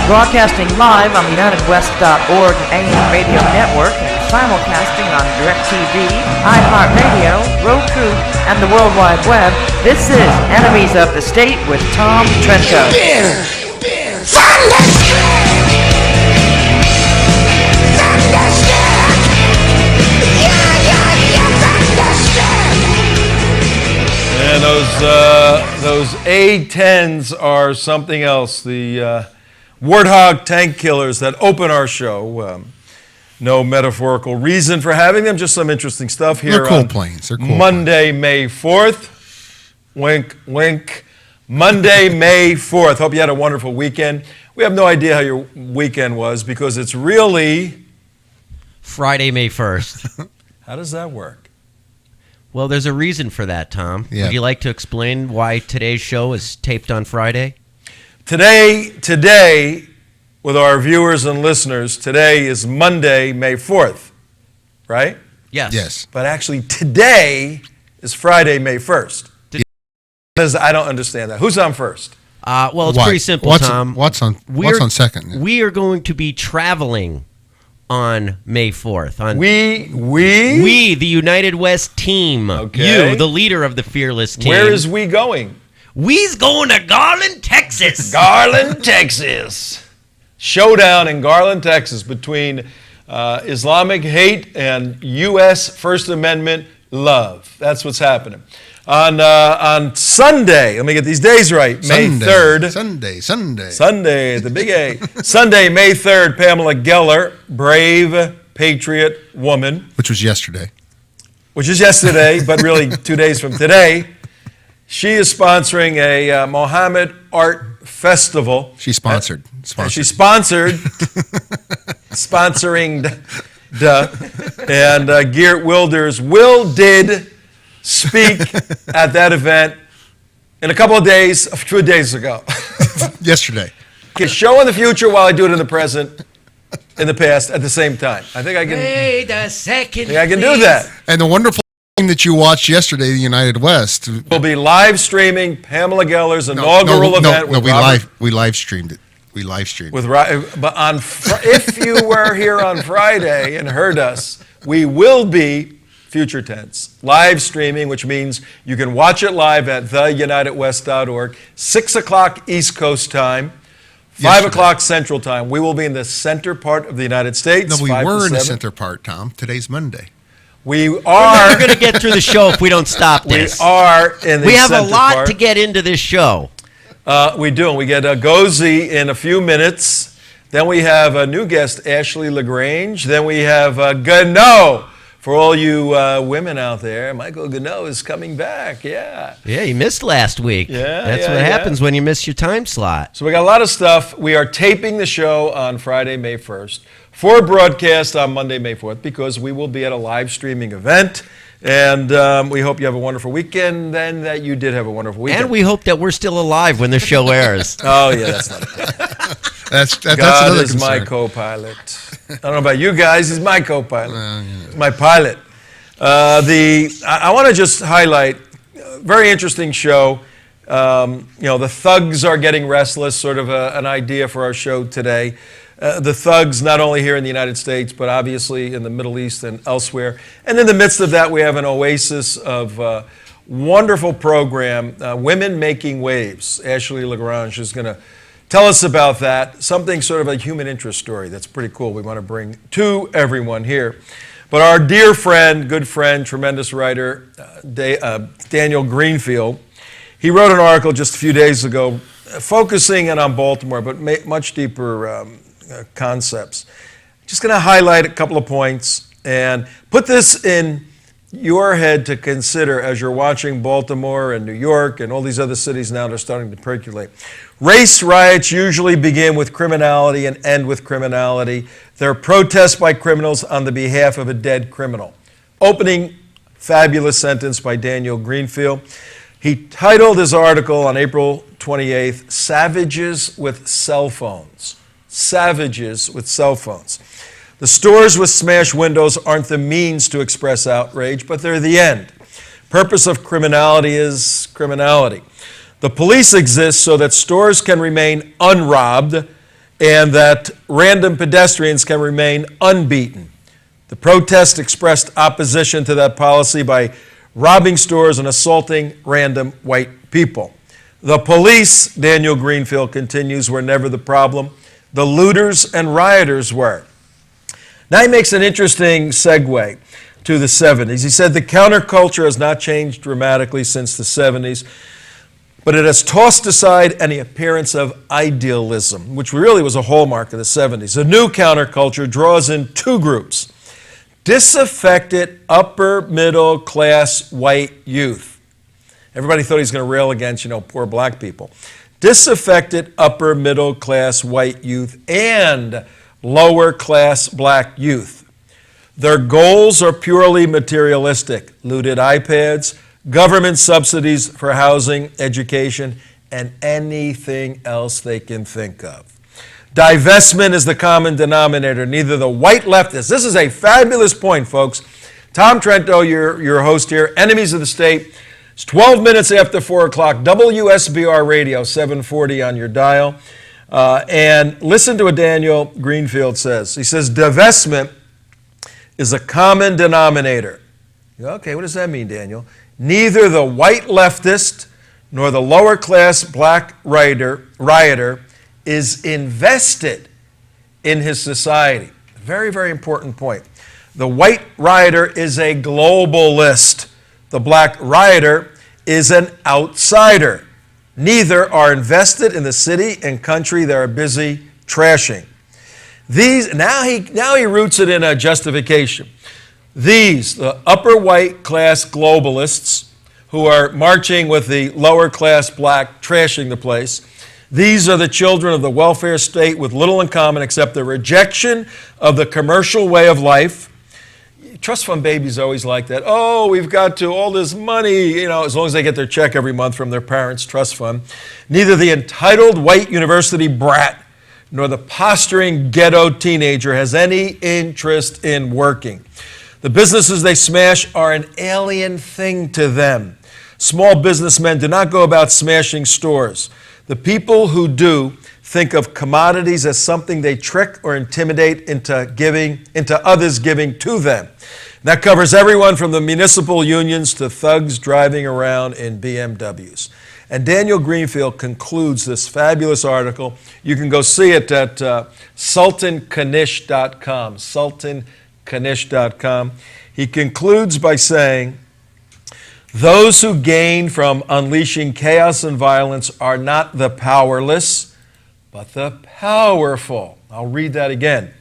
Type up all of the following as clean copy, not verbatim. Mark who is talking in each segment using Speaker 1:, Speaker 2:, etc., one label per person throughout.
Speaker 1: Broadcasting live on the UnitedWest.org AM radio network and simulcasting on DirecTV, iHeartRadio, Roku, and the World Wide Web, this is Enemies of the State with Tom Trento.
Speaker 2: And those A-10s are something else. The Warthog tank killers that open our show. No metaphorical reason for having them, just some interesting stuff here.
Speaker 3: They're cool planes. They're cool
Speaker 2: Monday, May 4th. Wink, wink. Monday, May 4th. Hope you had a wonderful weekend. We have no idea how your weekend was because it's really
Speaker 4: Friday, May 1st.
Speaker 2: How does that work?
Speaker 4: Well, there's a reason for that, Tom.
Speaker 3: Yeah.
Speaker 4: Would you like to explain why today's show is taped on Friday?
Speaker 2: Today, with our viewers and listeners, today is Monday, May 4th, right?
Speaker 4: Yes.
Speaker 3: Yes.
Speaker 2: But actually, today is Friday, May 1st. I don't understand that. Who's on first?
Speaker 4: Well, it's
Speaker 3: What?
Speaker 4: pretty simple, Tom.
Speaker 3: What's on second?
Speaker 4: We are going to be traveling on May 4th.
Speaker 2: We,
Speaker 4: the United West team.
Speaker 2: Okay.
Speaker 4: You, the leader of the fearless team.
Speaker 2: Where is we going?
Speaker 4: We's going to Garland, Texas.
Speaker 2: Garland, Texas. Showdown in Garland, Texas between Islamic hate and U.S. First Amendment love. That's what's happening. On Sunday, let me get these days right, May 3rd. Sunday, the big A. Sunday, May 3rd, Pamela Geller, brave patriot woman.
Speaker 3: Which was yesterday.
Speaker 2: Which is yesterday, but really 2 days from today. She is sponsoring a Mohammed Art Festival.
Speaker 3: She sponsored.
Speaker 2: She's sponsoring, and Geert Wilders did speak at that event in a couple of days, 2 days ago.
Speaker 3: Yesterday.
Speaker 2: Okay, show in the future while I do it in the present, in the past, at the same time. I think I can.
Speaker 4: Wait a second.
Speaker 2: I can do that.
Speaker 3: And the wonderful thing that you watched yesterday, the United West.
Speaker 2: We'll be live streaming Pamela Geller's inaugural event.
Speaker 3: We live streamed it.
Speaker 2: But if you were here on Friday and heard us, we will be future tense live streaming, which means you can watch it live at theunitedwest.org, 6 o'clock East Coast time, 5 o'clock Central time. We will be in the center part of the United States.
Speaker 3: No, we were in the center part, Tom. Today's Monday.
Speaker 2: We
Speaker 4: We're
Speaker 2: are
Speaker 4: never going to get through the show if we don't stop this.
Speaker 2: We are in the
Speaker 4: We have a
Speaker 2: center
Speaker 4: lot
Speaker 2: part.
Speaker 4: to get into this show.
Speaker 2: We do. We get Egozi in a few minutes. Then we have a new guest, Ashley LaGrange. Then we have Ganoe. For all you women out there, Michael Ganoe is coming back. Yeah.
Speaker 4: Yeah, you missed last week.
Speaker 2: Yeah,
Speaker 4: That's what happens when you miss your time slot.
Speaker 2: So we got a lot of stuff. We are taping the show on Friday, May 1st, for broadcast on Monday, May 4th, because we will be at a live streaming event. And we hope you have a wonderful weekend, and that you did have a wonderful weekend.
Speaker 4: And we hope that we're still alive when the show airs.
Speaker 2: Oh, yeah, that's not it.
Speaker 3: That's
Speaker 2: God
Speaker 3: another
Speaker 2: is
Speaker 3: concern.
Speaker 2: my co-pilot. I don't know about you guys, he's my co-pilot.
Speaker 3: Yeah.
Speaker 2: My pilot. I want to just highlight a very interesting show. The thugs are getting restless, sort of an idea for our show today. The thugs, not only here in the United States, but obviously in the Middle East and elsewhere. And in the midst of that, we have an oasis of wonderful program, Women Making Waves. Ashley LaGrange is going to tell us about that, something sort of a human interest story that's pretty cool we want to bring to everyone here. But our dear friend, good friend, tremendous writer, Daniel Greenfield, he wrote an article just a few days ago focusing in on Baltimore, but much deeper concepts. Just going to highlight a couple of points and put this in your head to consider as you're watching Baltimore and New York and all these other cities now that are starting to percolate. Race riots usually begin with criminality and end with criminality. They're protests by criminals on the behalf of a dead criminal. Opening fabulous sentence by Daniel Greenfield. He titled his article on April 28th, Savages with Cell Phones. Savages with cell phones. The stores with smashed windows aren't the means to express outrage, but they're the end. Purpose of criminality is criminality. The police exist so that stores can remain unrobbed and that random pedestrians can remain unbeaten. The protest expressed opposition to that policy by robbing stores and assaulting random white people. The police, Daniel Greenfield continues, were never the problem. The looters and rioters were. Now he makes an interesting segue to the 70s. He said the counterculture has not changed dramatically since the 70s, but it has tossed aside any appearance of idealism, which really was a hallmark of the 70s. The new counterculture draws in two groups: disaffected upper middle class white youth. Everybody thought he was going to rail against, poor black people. Disaffected upper middle class white youth and lower class black youth. Their goals are purely materialistic: looted iPads, government subsidies for housing, education, and anything else they can think of. Divestment is the common denominator. Neither the white leftists, this is a fabulous point, folks. Tom Trento, your host here, Enemies of the State. It's 12 minutes after 4 o'clock, WSBR Radio, 740 on your dial. And listen to what Daniel Greenfield says. He says, divestment is a common denominator. Okay, what does that mean, Daniel? Neither the white leftist nor the lower class black rioter is invested in his society. Very, very important point. The white rioter is a globalist. The black rioter is an outsider. Neither are invested in the city and country they are busy trashing. Now he roots it in a justification. These, the upper white class globalists who are marching with the lower class black trashing the place, these are the children of the welfare state with little in common except the rejection of the commercial way of life. Trust fund babies always like that. Oh, we've got to, all this money, as long as they get their check every month from their parents' trust fund. Neither the entitled white university brat nor the posturing ghetto teenager has any interest in working. The businesses they smash are an alien thing to them. Small businessmen do not go about smashing stores. The people who do think of commodities as something they trick or intimidate into others giving to them. That covers everyone from the municipal unions to thugs driving around in BMWs. And Daniel Greenfield concludes this fabulous article. You can go see it at sultanknish.com, sultanknish.com. He concludes by saying, those who gain from unleashing chaos and violence are not the powerless, but the powerful. I'll read that again.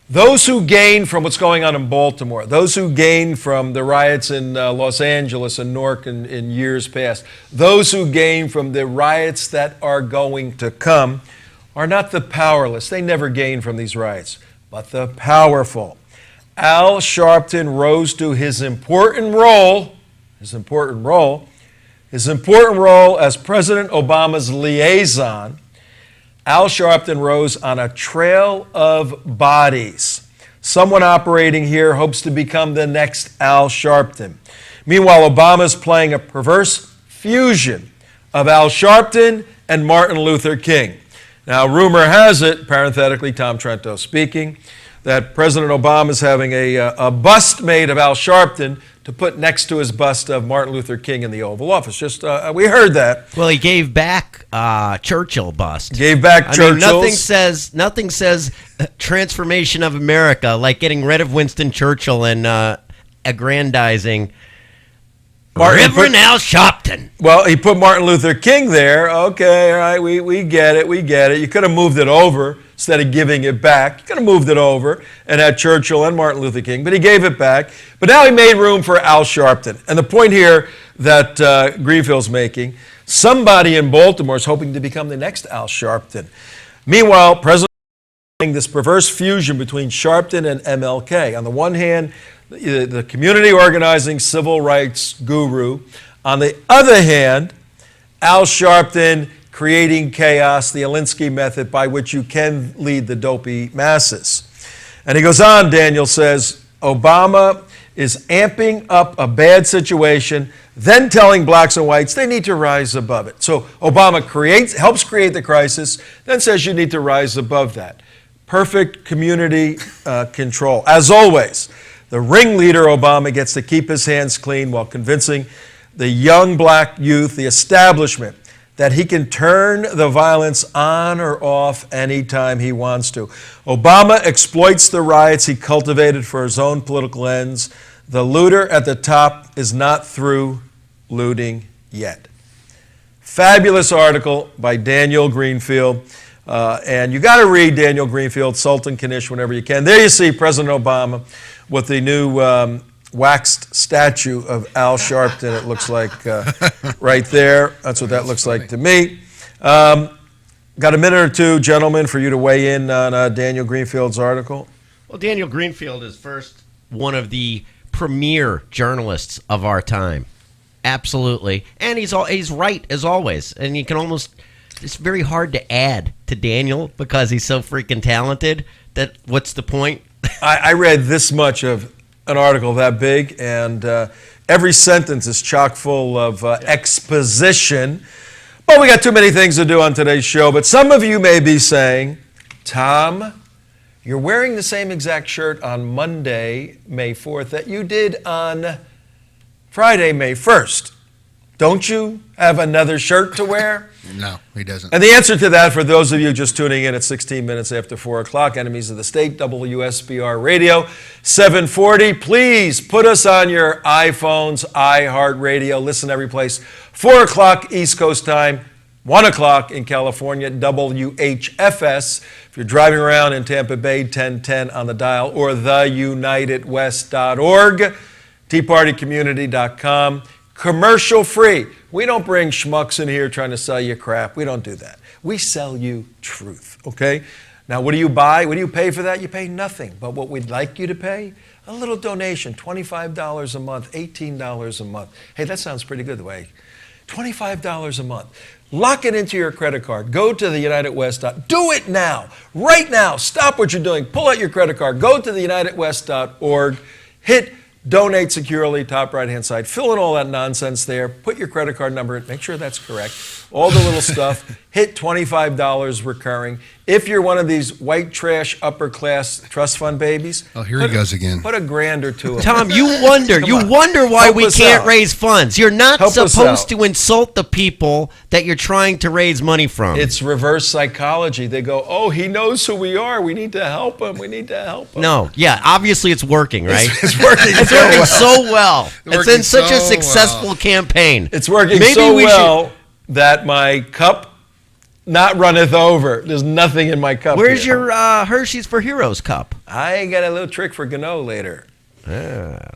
Speaker 2: Those who gain from what's going on in Baltimore, those who gain from the riots in Los Angeles and Newark in years past, those who gain from the riots that are going to come are not the powerless. They never gain from these riots, but the powerful. Al Sharpton rose to his important role as President Obama's liaison. Al Sharpton rose on a trail of bodies. Someone operating here hopes to become the next Al Sharpton. Meanwhile, Obama's playing a perverse fusion of Al Sharpton and Martin Luther King. Now, rumor has it, parenthetically, Tom Trento speaking, that President Obama is having a bust made of Al Sharpton to put next to his bust of Martin Luther King in the Oval Office. Just we heard that.
Speaker 4: Well, he gave back Churchill bust.
Speaker 2: Gave back Churchill's.
Speaker 4: Nothing says transformation of America like getting rid of Winston Churchill and aggrandizing Reverend Al Sharpton.
Speaker 2: Well, he put Martin Luther King there. Okay, all right, we get it. You could have moved it over instead of giving it back. You could have moved it over and had Churchill and Martin Luther King, but he gave it back. But now he made room for Al Sharpton. And the point here that Greenfield's making, somebody in Baltimore is hoping to become the next Al Sharpton. Meanwhile, President this perverse fusion between Sharpton and MLK. On the one hand, the community organizing civil rights guru. On the other hand, Al Sharpton creating chaos, the Alinsky method by which you can lead the dopey masses. And he goes on, Daniel says, Obama is amping up a bad situation, then telling blacks and whites they need to rise above it. So Obama helps create the crisis, then says you need to rise above that. Perfect community control. As always, the ringleader, Obama, gets to keep his hands clean while convincing the young black youth, the establishment, that he can turn the violence on or off anytime he wants to. Obama exploits the riots he cultivated for his own political ends. The looter at the top is not through looting yet. Fabulous article by Daniel Greenfield. And you got to read Daniel Greenfield, Sultan Knish, whenever you can. There you see President Obama with the new waxed statue of Al Sharpton, it looks like right there. That's what that looks like to me. Got a minute or two, gentlemen, for you to weigh in on Daniel Greenfield's article.
Speaker 4: Well, Daniel Greenfield is first one of the premier journalists of our time. Absolutely. And he's right, as always. And you can almost, it's very hard to add to Daniel because he's so freaking talented that what's the point?
Speaker 2: I read this much of an article that big, and every sentence is chock full of exposition. But we got too many things to do on today's show. But some of you may be saying, Tom, you're wearing the same exact shirt on Monday, May 4th, that you did on Friday, May 1st. Don't you have another shirt to wear?
Speaker 3: No, he doesn't.
Speaker 2: And the answer to that, for those of you just tuning in at 16 minutes after 4 o'clock, Enemies of the State, WSBR Radio, 740. Please put us on your iPhones, iHeartRadio. Listen every place. 4 o'clock East Coast time, 1 o'clock in California, WHFS. If you're driving around in Tampa Bay, 1010 on the dial, or theunitedwest.org, teapartycommunity.com. Commercial free. We don't bring schmucks in here trying to sell you crap. We don't do that. We sell you truth, okay? Now, what do you buy? What do you pay for that? You pay nothing. But what we'd like you to pay? A little donation, $25 a month, $18 a month. Hey, that sounds pretty good the way. $25 a month. Lock it into your credit card. Go to the United West. Do it now. Right now. Stop what you're doing. Pull out your credit card. Go to the unitedwest.org. Hit donate securely, top right-hand side. Fill in all that nonsense there. Put your credit card number in. Make sure that's correct. All the little stuff. Hit $25 recurring. If you're one of these white trash upper-class trust fund babies.
Speaker 3: Oh, here he goes again.
Speaker 2: Put $1,000 or $2,000.
Speaker 4: Tom, you wonder why
Speaker 2: Help
Speaker 4: we
Speaker 2: us
Speaker 4: can't
Speaker 2: out.
Speaker 4: raise funds. You're not
Speaker 2: Help us
Speaker 4: supposed
Speaker 2: out.
Speaker 4: to insult the people that you're trying to raise money from.
Speaker 2: It's reverse psychology. They go, oh, he knows who we are. We need to help him. We need to help him.
Speaker 4: No, yeah, obviously it's working, right?
Speaker 2: It's working.
Speaker 4: It's working so well. It's
Speaker 3: working
Speaker 4: been such a
Speaker 3: so
Speaker 4: successful campaign.
Speaker 2: It's working
Speaker 4: Maybe
Speaker 2: so
Speaker 4: we
Speaker 2: well that my cup not runneth over. There's nothing in my cup.
Speaker 4: Where's
Speaker 2: here.
Speaker 4: your Hershey's for Heroes cup?
Speaker 2: I got a little trick for Ganoe later.
Speaker 4: All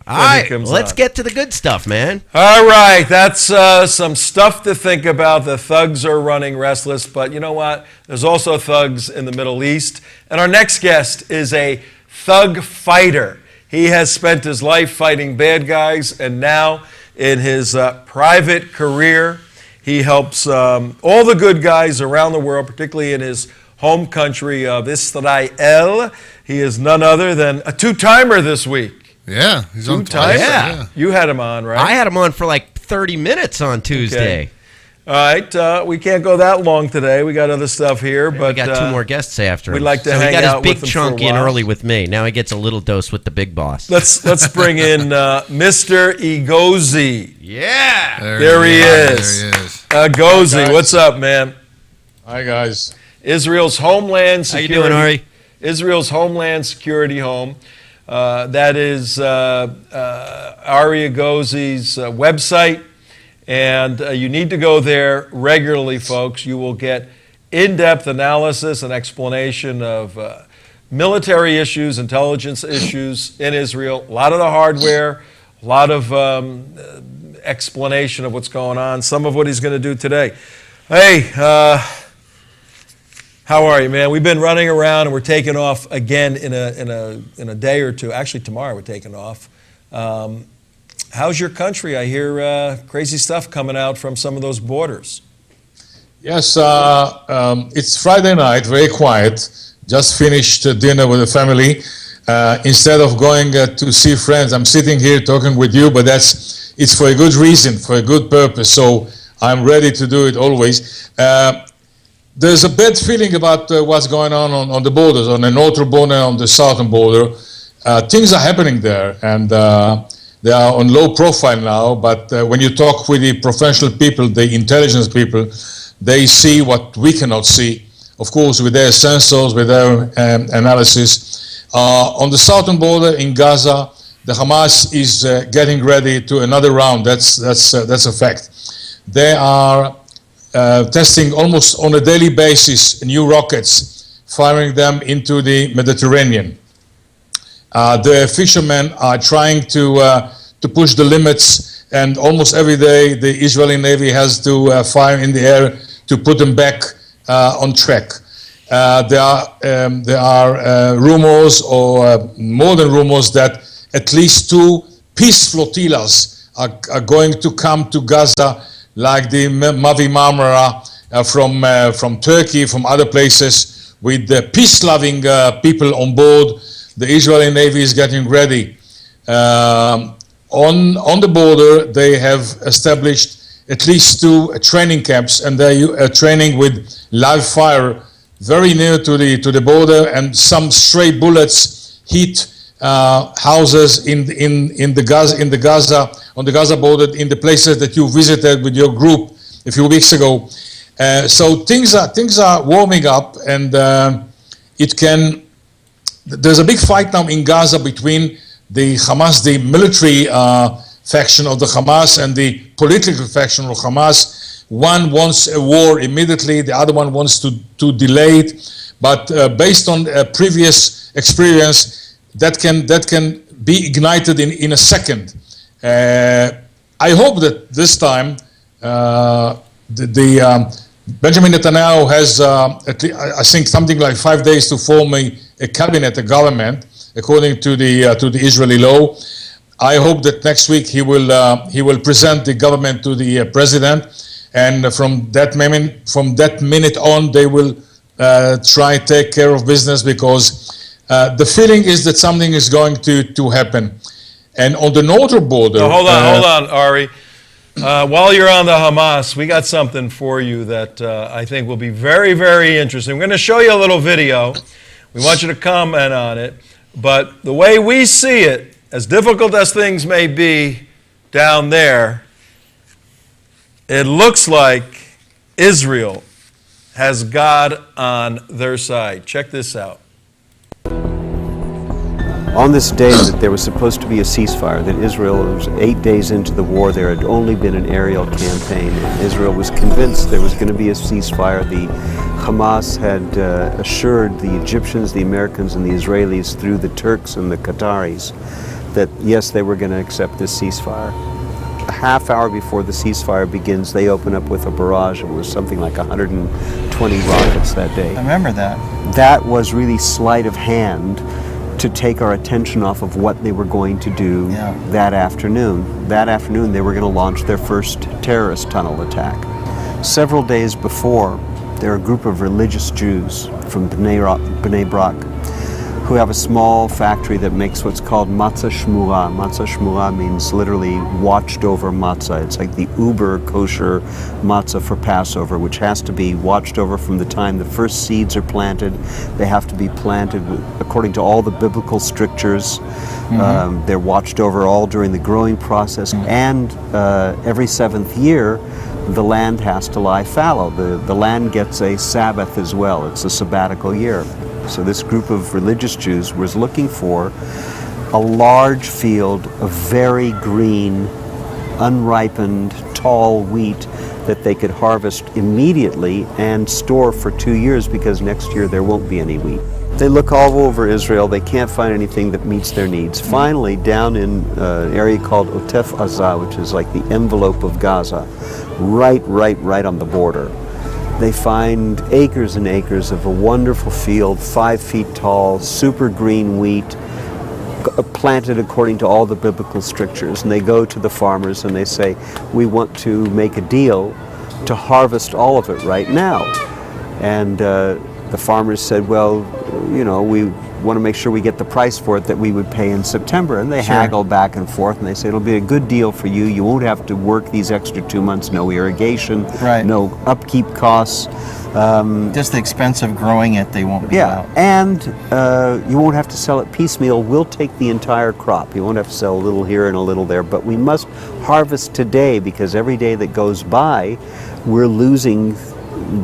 Speaker 4: right,
Speaker 2: comes
Speaker 4: let's
Speaker 2: on.
Speaker 4: get to the good stuff, man.
Speaker 2: All right, that's some stuff to think about. The thugs are running restless, but you know what? There's also thugs in the Middle East. And our next guest is a thug fighter. He has spent his life fighting bad guys, and now in his private career, he helps all the good guys around the world, particularly in his home country of Israel. He is none other than a two-timer this week.
Speaker 3: Yeah, he's on
Speaker 2: Two-timer?
Speaker 3: twice.
Speaker 4: Yeah.
Speaker 2: You had him on, right?
Speaker 4: I had him on for like 30 minutes on Tuesday.
Speaker 2: Okay. All right, we can't go that long today. We got other stuff here, but
Speaker 4: We got two more guests after him.
Speaker 2: we'd like to
Speaker 4: so
Speaker 2: hang
Speaker 4: he got
Speaker 2: out
Speaker 4: his
Speaker 2: with
Speaker 4: big
Speaker 2: him for a
Speaker 4: chunk in
Speaker 2: while.
Speaker 4: early with me. Now he gets a little dose with the big boss.
Speaker 2: Let's bring in Mr. Egozi.
Speaker 4: Yeah.
Speaker 2: There he is.
Speaker 3: There he is.
Speaker 2: Egozi, what's up, man?
Speaker 5: Hi, guys.
Speaker 2: Israel's Homeland
Speaker 4: How you
Speaker 2: Security.
Speaker 4: doing, Arie?
Speaker 2: Israel's Homeland Security Home. That is Arie Egozi's website. And you need to go there regularly, folks. You will get in-depth analysis and explanation of military issues, intelligence issues in Israel. A lot of the hardware, a lot of explanation of what's going on, some of what he's going to do today. Hey, how are you, man? We've been running around and we're taking off again in a day or two. Actually, tomorrow we're taking off. How's your country? I hear crazy stuff coming out from some of those borders.
Speaker 5: Yes, it's Friday night, very quiet. Just finished dinner with the family. instead of going to see friends. I'm sitting here talking with you, but it's for a good reason, for a good purpose. So I'm ready to do it always. There's a bad feeling about what's going on the borders, on the northern border, on the southern border. Things are happening there, and they are on low profile now. But when you talk with the professional people, the intelligence people, they see what we cannot see. Of course, with their sensors, with their analysis. On the southern border in Gaza, the Hamas is getting ready to another round. That's a fact. They are testing almost on a daily basis new rockets, firing them into the Mediterranean. The fishermen are trying to push the limits, and almost every day the Israeli Navy has to fire in the air to put them back on track. There are rumors, or more than rumors, that at least 2 peace flotillas are going to come to Gaza, like the Mavi Marmara from Turkey, from other places, with the peace-loving people on board. The Israeli Navy is getting ready. On the border, they have established at least 2 training camps, and they are training with live fire very near to the border, and some stray bullets hit houses on the Gaza border, in the places that you visited with your group a few weeks ago. So things are warming up, and there's a big fight now in Gaza between the Hamas, the military faction of the Hamas, and the political faction of Hamas. One wants a war immediately, the other one wants to delay it. But based on previous experience, that can be ignited in a second. I hope that this time Benjamin Netanyahu has, I think, something like 5 days to form a cabinet, a government, according to the Israeli law. I hope that next week he will present the government to the president, and from that minute on, they will try to take care of business, because the feeling is that something is going to happen. And on the northern border...
Speaker 2: No, hold on, Arie. While you're on the Hamas, we got something for you that I think will be very, very interesting. We're going to show you a little video. We want you to comment on it. But the way we see it, as difficult as things may be down there, it looks like Israel has God on their side. Check this out.
Speaker 6: On this day that there was supposed to be a ceasefire, that Israel was 8 days into the war, there had only been an aerial campaign. Israel was convinced there was going to be a ceasefire. The Hamas had assured the Egyptians, the Americans, and the Israelis through the Turks and the Qataris that yes, they were going to accept this ceasefire. A half hour before the ceasefire begins, they open up with a barrage. It was something like 120 rockets that day.
Speaker 7: I remember that.
Speaker 6: That was really sleight of hand to take our attention off of what they were going to do that afternoon. That afternoon, they were going to launch their first terrorist tunnel attack. Several days before, there are a group of religious Jews from Bnei Brak who have a small factory that makes what's called matzah shmura. Matzah shmura means literally watched over matzah. It's like the uber kosher matzah for Passover, which has to be watched over from the time the first seeds are planted. They have to be planted according to all the biblical strictures. They're watched over all during the growing process, and every 7th year the land has to lie fallow. The land gets a Sabbath as well. It's a sabbatical year. So this group of religious Jews was looking for a large field of very green, unripened, tall wheat that they could harvest immediately and store for 2 years, because next year there won't be any wheat. They look all over Israel. They can't find anything that meets their needs. Finally, down in an area called Otef Azah, which is like the envelope of Gaza, right on the border, they find acres and acres of a wonderful field, 5 feet tall, super green wheat, planted according to all the biblical strictures. And they go to the farmers and they say, we want to make a deal to harvest all of it right now. And the farmers said, well, you know, want to make sure we get the price for it that we would pay in September. And they haggle back and forth, and they say, it'll be a good deal for you. You won't have to work these extra 2 months, no irrigation, no upkeep costs.
Speaker 7: Just the expense of growing it, they won't be out.
Speaker 6: And you won't have to sell it piecemeal. We'll take the entire crop. You won't have to sell a little here and a little there, but we must harvest today, because every day that goes by, we're losing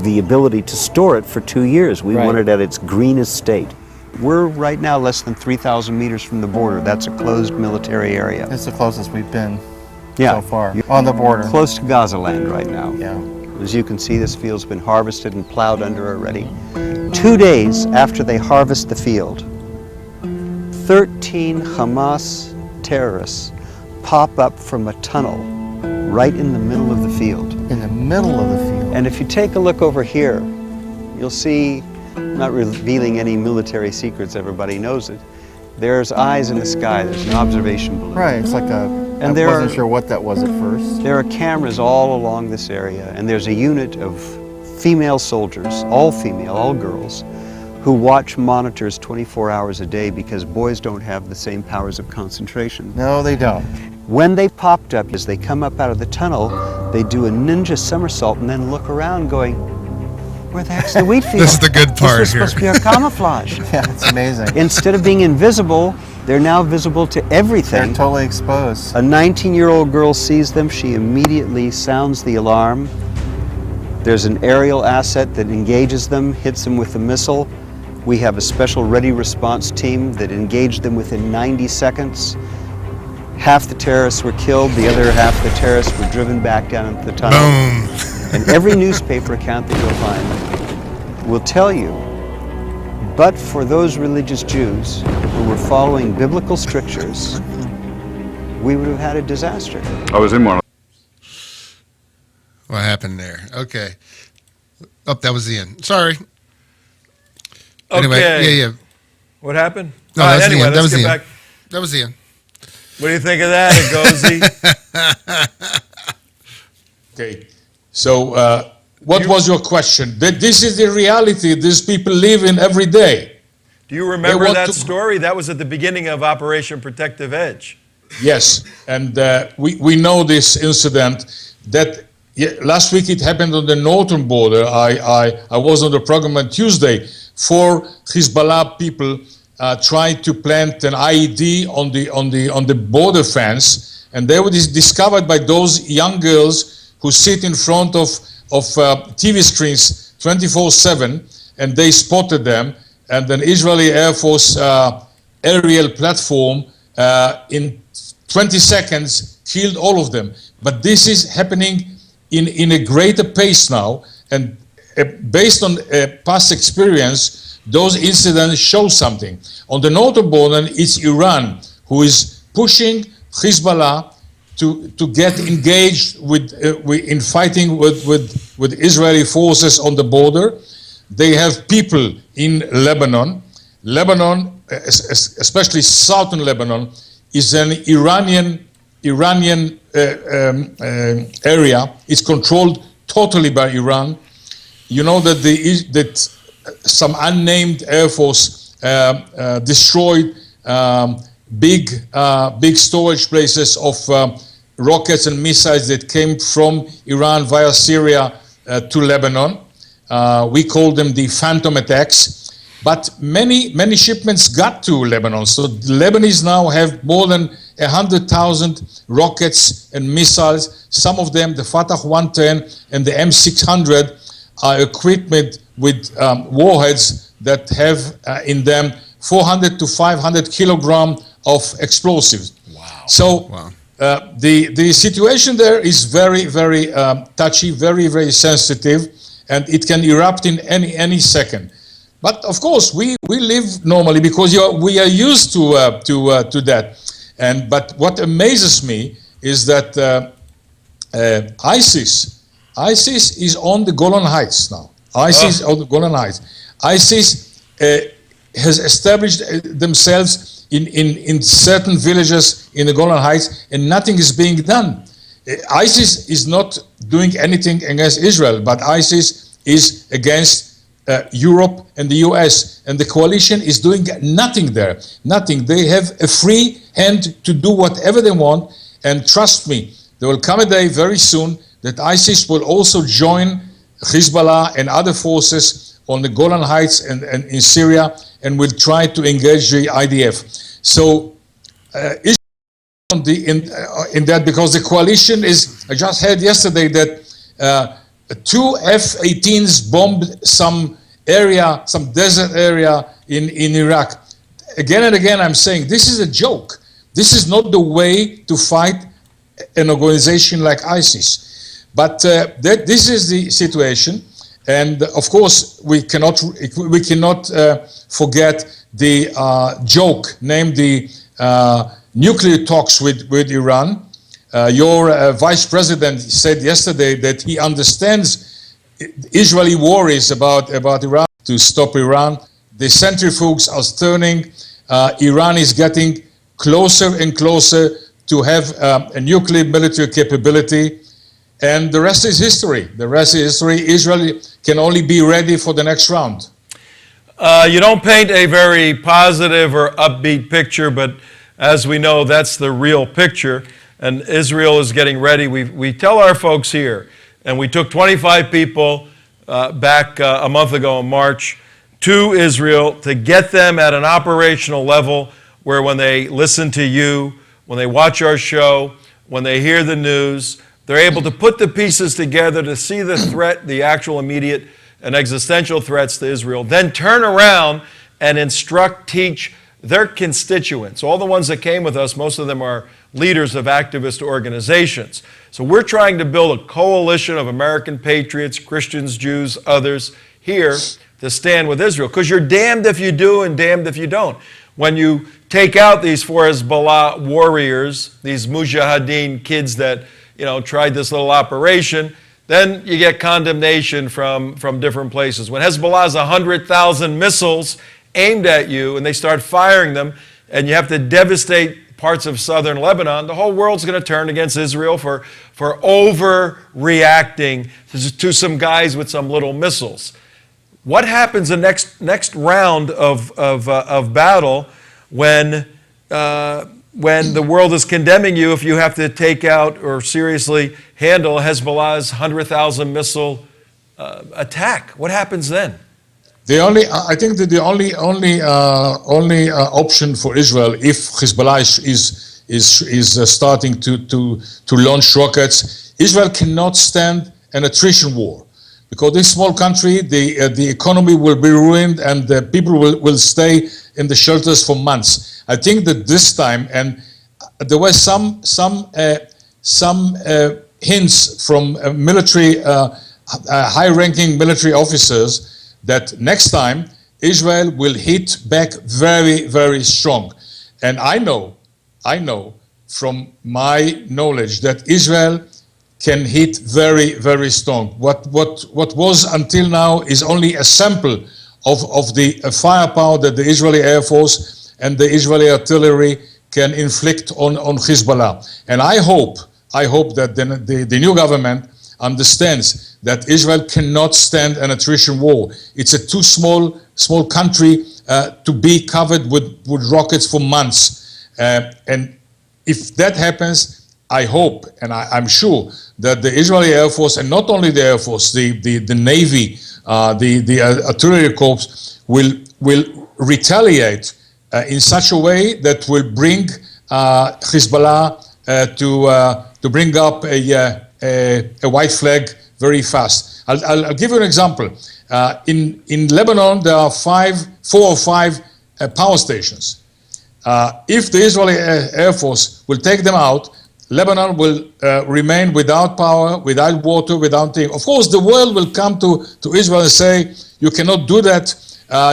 Speaker 6: the ability to store it for 2 years. We want it at its greenest state. We're right now less than 3,000 meters from the border. That's a closed military area.
Speaker 7: It's the closest we've been so far. On the border.
Speaker 6: Close to Gaza land right now.
Speaker 7: Yeah.
Speaker 6: As you can see, this field's been harvested and plowed under already. 2 days after they harvest the field, 13 Hamas terrorists pop up from a tunnel right in the middle of the field.
Speaker 7: In the middle of the field.
Speaker 6: And if you take a look over here, you'll see, I'm not revealing any military secrets, everybody knows it. There's eyes in the sky, there's an observation balloon.
Speaker 7: Right, it's like I wasn't sure what that was at first.
Speaker 6: There are cameras all along this area, and there's a unit of female soldiers, all female, all girls, who watch monitors 24 hours a day, because boys don't have the same powers of concentration.
Speaker 7: No, they don't.
Speaker 6: When they popped up, as they come up out of the tunnel, they do a ninja somersault and then look around going, where the heck's the wheat field?
Speaker 3: This is the good part
Speaker 6: This was
Speaker 3: here.
Speaker 6: supposed to be our camouflage.
Speaker 7: Yeah, it's amazing.
Speaker 6: Instead of being invisible, they're now visible to everything.
Speaker 7: They're totally exposed.
Speaker 6: A 19-year-old girl sees them. She immediately sounds the alarm. There's an aerial asset that engages them, hits them with a missile. We have a special ready response team that engaged them within 90 seconds. Half the terrorists were killed, the other half the terrorists were driven back down into the tunnel.
Speaker 3: Boom.
Speaker 6: And every newspaper account that you'll find will tell you, but for those religious Jews who were following biblical strictures, we would have had a disaster.
Speaker 8: I was in one.
Speaker 3: What happened there? Okay. Oh, that was the end. Sorry.
Speaker 2: Okay.
Speaker 3: Anyway, yeah.
Speaker 2: What happened?
Speaker 3: No,
Speaker 2: All
Speaker 3: that was
Speaker 2: right,
Speaker 3: the
Speaker 2: anyway,
Speaker 3: end. That
Speaker 2: let's
Speaker 3: was
Speaker 2: get
Speaker 3: the end.
Speaker 2: back.
Speaker 3: That was the end.
Speaker 2: What do you think of that, Egozi?
Speaker 5: Okay, so what was your question? This is the reality these people live in every day.
Speaker 2: Do you remember
Speaker 5: want
Speaker 2: that
Speaker 5: to-
Speaker 2: story? That was at the beginning of Operation Protective Edge.
Speaker 5: Yes, and we know this incident that last week it happened on the northern border. I was on the program on Tuesday. 4 Hezbollah people tried to plant an IED on the border fence, and they were discovered by those young girls who sit in front of TV screens 24/7, and they spotted them, and an Israeli Air Force aerial platform in 20 seconds killed all of them. But this is happening in a greater pace now, and based on past experience, those incidents show something. On the northern border, it's Iran who is pushing Hezbollah to get engaged in fighting with Israeli forces on the border. They have people in Lebanon. Lebanon, especially southern Lebanon, is an Iranian area. It's controlled totally by Iran. You know that some unnamed Air Force destroyed big storage places of rockets and missiles that came from Iran via Syria to Lebanon. We call them the phantom attacks. But many shipments got to Lebanon. So the Lebanese now have more than 100,000 rockets and missiles. Some of them, the Fatah 110 and the M600, are equipped with warheads that have in them 400 to 500 kilograms of explosives.
Speaker 3: Wow.
Speaker 5: So the situation there is very, very touchy, very, very sensitive, and it can erupt in any second. But of course, we live normally because we are used to that. But what amazes me is that ISIS is on the Golan Heights now. ISIS on the Golan Heights. ISIS has established themselves in certain villages in the Golan Heights, and nothing is being done. ISIS is not doing anything against Israel, but ISIS is against Europe and the US, and the coalition is doing nothing there, nothing. They have a free hand to do whatever they want, and trust me, there will come a day very soon that ISIS will also join Hezbollah and other forces on the Golan Heights and in Syria, and will try to engage the IDF. So in that, because the coalition is, I just heard yesterday that 2 F-18s bombed some area, some desert area in Iraq. Again and again, I'm saying this is a joke. This is not the way to fight an organization like ISIS. But this is the situation, and of course we cannot forget the joke named the nuclear talks with Iran. Your vice president said yesterday that he understands Israeli worries about Iran, to stop Iran. The centrifuges are turning. Iran is getting closer and closer to have a nuclear military capability. And the rest is history. The rest is history. Israel can only be ready for the next round.
Speaker 2: You don't paint a very positive or upbeat picture, but as we know, that's the real picture. And Israel is getting ready. We tell our folks here, and we took 25 people back a month ago in March to Israel to get them at an operational level where when they listen to you, when they watch our show, when they hear the news, they're able to put the pieces together to see the threat, the actual immediate and existential threats to Israel, then turn around and instruct, teach their constituents. All the ones that came with us, most of them are leaders of activist organizations. So we're trying to build a coalition of American patriots, Christians, Jews, others here to stand with Israel. Because you're damned if you do and damned if you don't. When you take out these four Hezbollah warriors, these mujahideen kids that tried this little operation, then you get condemnation from different places. When Hezbollah has 100,000 missiles aimed at you and they start firing them and you have to devastate parts of southern Lebanon, the whole world's going to turn against Israel for overreacting to some guys with some little missiles. What happens the next round of battle when the world is condemning you if you have to take out or seriously handle Hezbollah's 100,000 missile attack? What happens then?
Speaker 5: I think that the only option for Israel, if Hezbollah is starting to launch rockets, Israel cannot stand an attrition war, because this small country, the economy will be ruined and the people will stay in the shelters for months. I think that this time, and there were some hints from military, high-ranking military officers that next time Israel will hit back very, very strong. And I know from my knowledge that Israel can hit very, very strong. What was until now is only a sample of the firepower that the Israeli Air Force and the Israeli artillery can inflict on Hezbollah. And I hope that the new government understands that Israel cannot stand an attrition war. It's a too small country to be covered with rockets for months. And if that happens, I hope and I'm sure that the Israeli Air Force, and not only the Air Force, the Navy, the artillery corps will retaliate in such a way that will bring Hezbollah to bring up a white flag very fast. I'll give you an example. In Lebanon, there are 4 or 5 power stations. If the Israeli Air Force will take them out, Lebanon will remain without power, without water, without thing. Of course, the world will come to Israel and say, you cannot do that.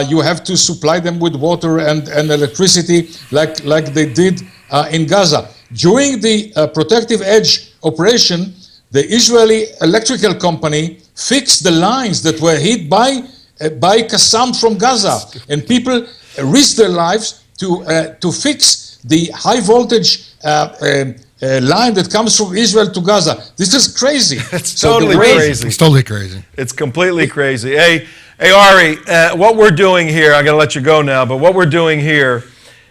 Speaker 5: You have to supply them with water and electricity like they did in Gaza. During the Protective Edge operation, the Israeli electrical company fixed the lines that were hit by Qassam from Gaza, and people risked their lives to fix the high voltage line that comes from Israel to Gaza. This is crazy.
Speaker 2: It's totally crazy.
Speaker 3: It's totally crazy.
Speaker 2: It's completely crazy. Hey, Hey, Arie, what we're doing here, I got to let you go now, but what we're doing here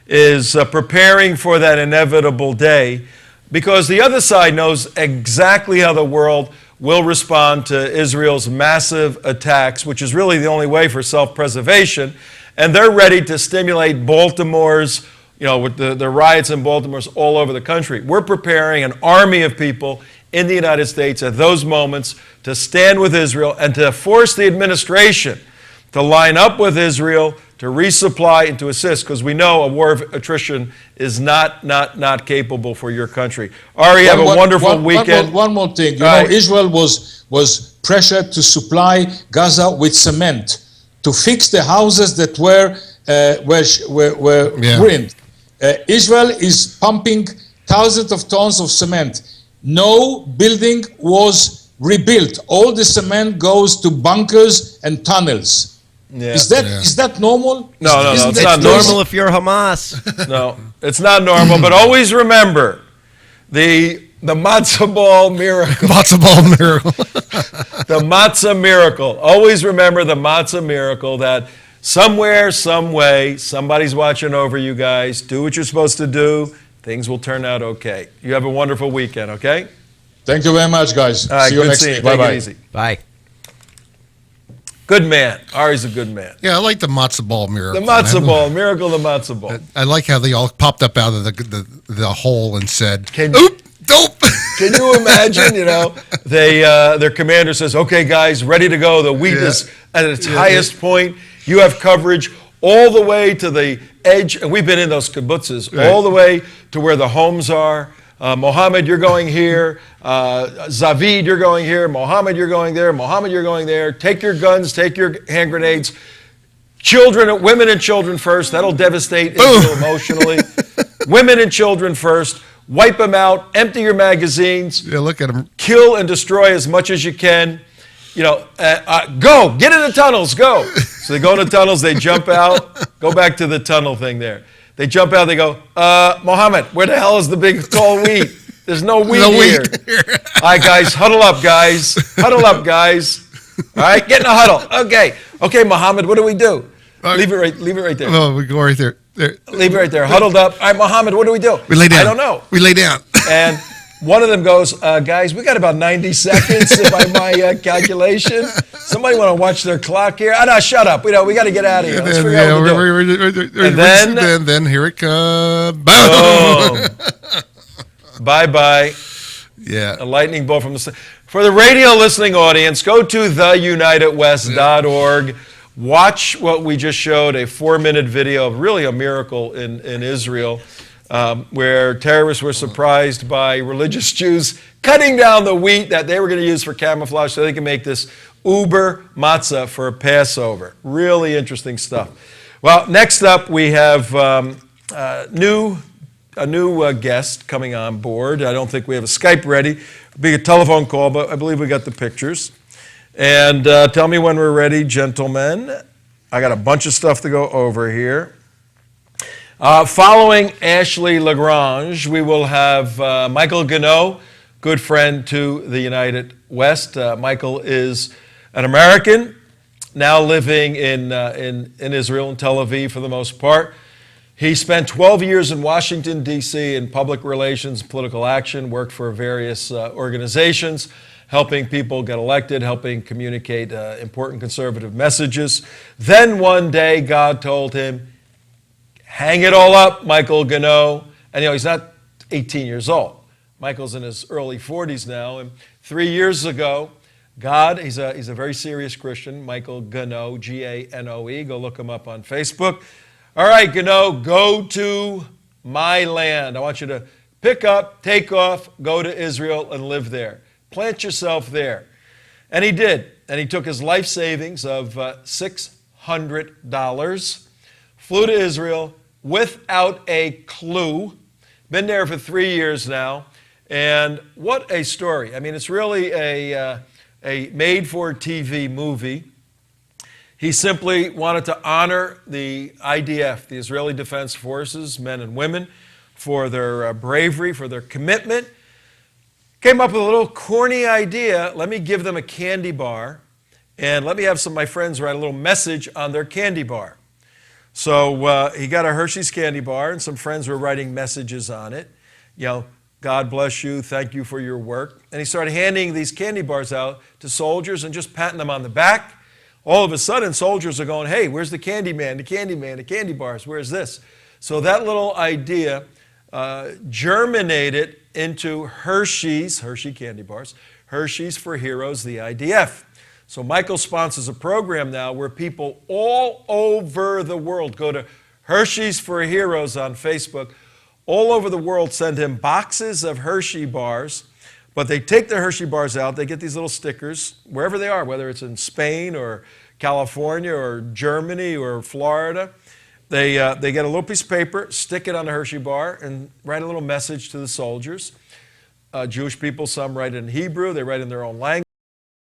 Speaker 2: is preparing for that inevitable day, because the other side knows exactly how the world will respond to Israel's massive attacks, which is really the only way for self-preservation. And they're ready to stimulate Baltimore's, with the riots in Baltimore's all over the country. We're preparing an army of people in the United States at those moments to stand with Israel and to force the administration to line up with Israel, to resupply and to assist, because we know a war of attrition is not capable for your country. Arie, have a wonderful weekend.
Speaker 5: One more thing. Israel was pressured to supply Gaza with cement to fix the houses that were ruined. Israel is pumping thousands of tons of cement. No building was rebuilt. All the cement goes to bunkers and tunnels.
Speaker 2: Yeah.
Speaker 5: Is that normal?
Speaker 2: No, it's not
Speaker 4: normal if you're Hamas.
Speaker 2: No, it's not normal. But always remember the matzah ball miracle.
Speaker 3: Matzah ball miracle.
Speaker 2: The matzah miracle. Always remember the matzah miracle, that somewhere, some way, somebody's watching over you guys. Do what you're supposed to do. Things will turn out okay. You have a wonderful weekend, okay?
Speaker 5: Thank you very much, guys.
Speaker 2: All right,
Speaker 5: See you
Speaker 2: good
Speaker 5: next
Speaker 2: seeing
Speaker 5: week.
Speaker 2: you. Take
Speaker 5: Bye-bye.
Speaker 2: it easy.
Speaker 4: Bye.
Speaker 2: Good man. Arie's a good man.
Speaker 3: Yeah, I like the matzo ball miracle.
Speaker 2: The matzah ball, miracle of the matzah ball.
Speaker 3: I like how they all popped up out of the hole and said,
Speaker 2: Can-
Speaker 3: "Oop, dope."
Speaker 2: Can you imagine, their commander says, okay, guys, ready to go. The wheat is at its highest point. You have coverage all the way to the edge. And we've been in those kibbutzes, all the way to where the homes are. Mohammed, you're going here. Zavid, you're going here. Mohammed, you're going there. Mohammed, you're going there. Take your guns, take your hand grenades. Children, women and children first. That'll devastate Israel emotionally. Women and children first. Wipe them out. Empty your magazines.
Speaker 3: Yeah, look at them.
Speaker 2: Kill and destroy as much as you can. Go. Get in the tunnels. Go. So they go in the tunnels. They jump out. Go back to the tunnel thing there. They jump out. They go, Mohammed, where the hell is the big tall wheat? There's no wheat here. All right, guys, huddle up, guys. Huddle up, guys. All right, get in a huddle. Okay, Mohammed, what do we do? Leave it right there.
Speaker 3: Oh, we go right there.
Speaker 2: Leave it right there. Huddled up. All right, Mohammed, what do we do?
Speaker 3: We lay down.
Speaker 2: I don't know.
Speaker 3: We lay down.
Speaker 2: And one of them goes, guys, we got about 90 seconds by my calculation. Somebody want to watch their clock here? No, shut up. We got to get out of here. Let's figure out what to do. And
Speaker 3: then here it comes.
Speaker 2: Boom. Bye-bye.
Speaker 3: Yeah.
Speaker 2: A lightning bolt from the sun. For the radio listening audience, go to theunitedwest.org. Watch what we just showed, a 4-minute video of really a miracle in Israel, where terrorists were surprised by religious Jews cutting down the wheat that they were going to use for camouflage so they can make this uber matzah for Passover. Really interesting stuff. Well, next up we have a new guest coming on board. I don't think we have a Skype ready. It'll be a telephone call, but I believe we got the pictures. And tell me when we're ready, gentlemen. I got a bunch of stuff to go over here. Following Ashley Lagrange, we will have Michael Ganoe, good friend to the United West. Michael is an American, now living in Israel, in Tel Aviv for the most part. He spent 12 years in Washington, D.C. in public relations, political action, worked for various organizations, helping people get elected, helping communicate important conservative messages. Then one day, God told him, hang it all up, Michael Ganoe. And he's not 18 years old. Michael's in his early 40s now. And 3 years ago, God, he's a very serious Christian, Michael Ganoe, G-A-N-O-E. Go look him up on Facebook. All right, Ganoe, go to my land. I want you to pick up, take off, go to Israel and live there. Plant yourself there. And he did. And he took his life savings of $600, flew to Israel without a clue. Been there for 3 years now. And what a story. I mean, it's really a made-for-TV movie. He simply wanted to honor the IDF, the Israeli Defense Forces, men and women, for their bravery, for their commitment. Came up with a little corny idea. Let me give them a candy bar and let me have some of my friends write a little message on their candy bar. So he got a Hershey's candy bar, and some friends were writing messages on it. God bless you, thank you for your work. And he started handing these candy bars out to soldiers and just patting them on the back. All of a sudden, soldiers are going, hey, where's the candy man, the candy bars, where's this? So that little idea germinated into Hershey candy bars, Hershey's for Heroes, the IDF. So Michael sponsors a program now where people all over the world go to Hershey's for Heroes on Facebook. All over the world send him boxes of Hershey bars, but they take the Hershey bars out, they get these little stickers, wherever they are, whether it's in Spain or California or Germany or Florida. They get a little piece of paper, stick it on the Hershey bar, and write a little message to the soldiers. Jewish people, some write in Hebrew, they write in their own language,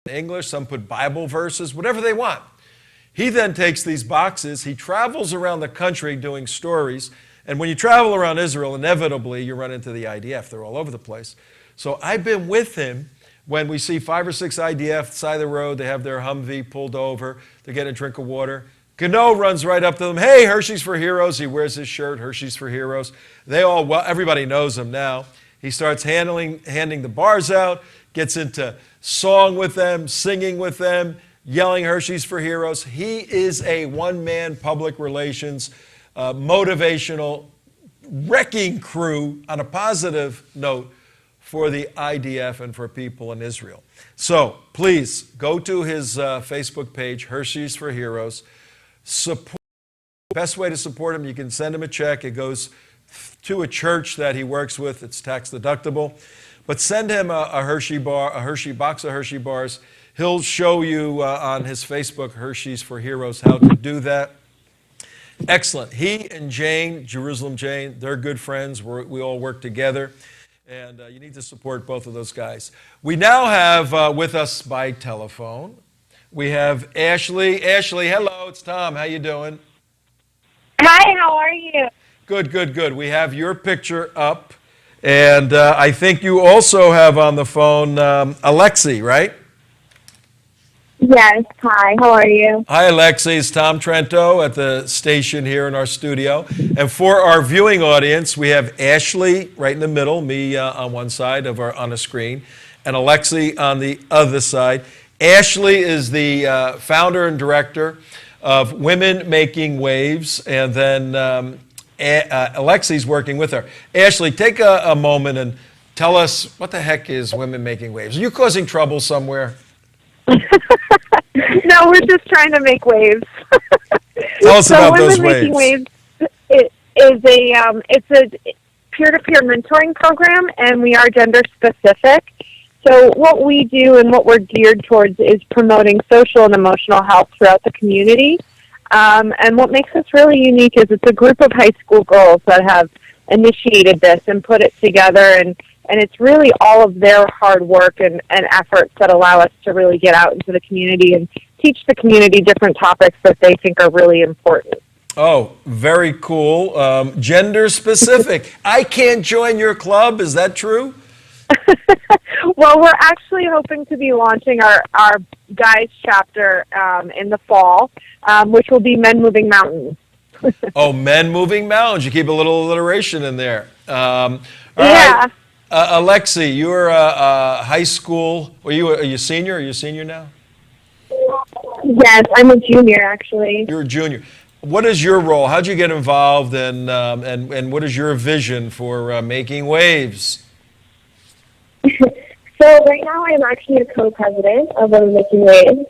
Speaker 2: in English, some put Bible verses, whatever they want. He then takes these boxes, he travels around the country doing stories, and when you travel around Israel, inevitably you run into the IDF. They're all over the place. So I've been with him when we see 5 or 6 IDF side of the road, they have their Humvee pulled over, they're getting a drink of water. Ganoe runs right up to them, hey, Hershey's for Heroes. He wears his shirt, Hershey's for Heroes. Everybody knows him now. He starts handing the bars out, gets into song with them, singing with them, yelling Hershey's for Heroes. He is a one-man public relations, motivational wrecking crew on a positive note for the IDF and for people in Israel. So please go to his Facebook page, Hershey's for Heroes. Support. Best way to support him, you can send him a check. It goes to a church that he works with. It's tax deductible. But send him a Hershey bar, a Hershey box of Hershey bars. He'll show you on his Facebook, Hershey's for Heroes, how to do that. Excellent. He and Jane, Jerusalem Jane, they're good friends. We all work together. And you need to support both of those guys. We now have with us by telephone, we have Ashley. Ashley, hello, it's Tom. How you doing?
Speaker 8: Hi, how are you?
Speaker 2: Good, good, good. We have your picture up. And I think you also have on the phone Alexi, right?
Speaker 8: Yes, hi, how are you?
Speaker 2: Hi, Alexi. It's Tom Trento at the station here in our studio. And for our viewing audience, we have Ashley right in the middle, me on one side on the screen, and Alexi on the other side. Ashley is the founder and director of Women Making Waves, and then Alexi's working with her. Ashley, take a moment and tell us what the heck is Women Making Waves? Are you causing trouble somewhere?
Speaker 8: No, we're just trying to make waves.
Speaker 2: Tell us about those
Speaker 8: Women
Speaker 2: waves.
Speaker 8: Making Waves it's a peer-to-peer mentoring program, and we are gender specific. So what we do and what we're geared towards is promoting social and emotional health throughout the community. And what makes us really unique is it's a group of high school girls that have initiated this and put it together, and it's really all of their hard work and efforts that allow us to really get out into the community and teach the community different topics that they think are really important.
Speaker 2: Oh, very cool. Gender specific. I can't join your club. Is that true?
Speaker 8: Well, we're actually hoping to be launching our guys chapter in the fall, which will be Men Moving Mountains.
Speaker 2: Oh, Men Moving Mountains. You keep a little alliteration in there. All
Speaker 8: yeah.
Speaker 2: Right. Alexi, you're a high school. Are you a senior? Are you a senior now?
Speaker 8: Yes, I'm a junior, actually.
Speaker 2: You're a junior. What is your role? How'd you get involved, and what is your vision for making waves?
Speaker 8: So right now I'm actually a co-president of Women Making Waves,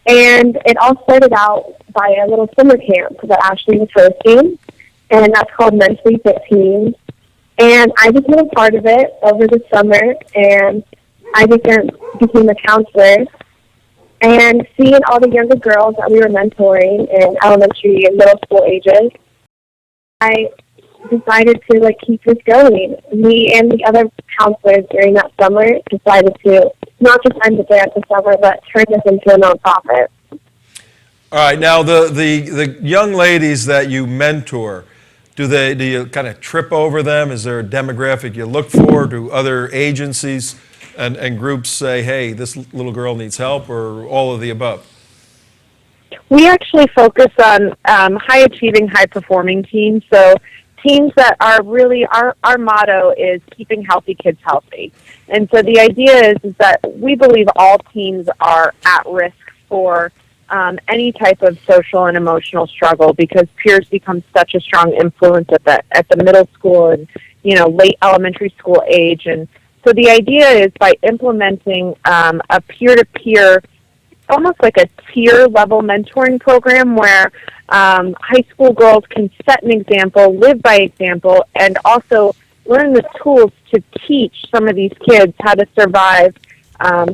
Speaker 8: and it all started out by a little summer camp that Ashley was hosting, and that's called Mentally Fit Teens. And I became a part of it over the summer, and I became a counselor. And seeing all the younger girls that we were mentoring in elementary and middle school ages, I decided to keep this going. Me and the other counselors during that summer decided to not just end it there at the summer, but turn this into a nonprofit.
Speaker 2: All right, now the young ladies that you mentor, Do you kind of trip over them? Is there a demographic you look for? Do other agencies and groups say, hey, this little girl needs help, or all of the above?
Speaker 9: We actually focus on high-achieving, high-performing teams. So teams that are really, our motto is keeping healthy kids healthy. And so the idea is that we believe all teens are at risk for any type of social and emotional struggle, because peers become such a strong influence at the middle school and late elementary school age. And so the idea is by implementing a peer-to-peer, almost like a tier level mentoring program where high school girls can set an example, live by example, and also learn the tools to teach some of these kids how to survive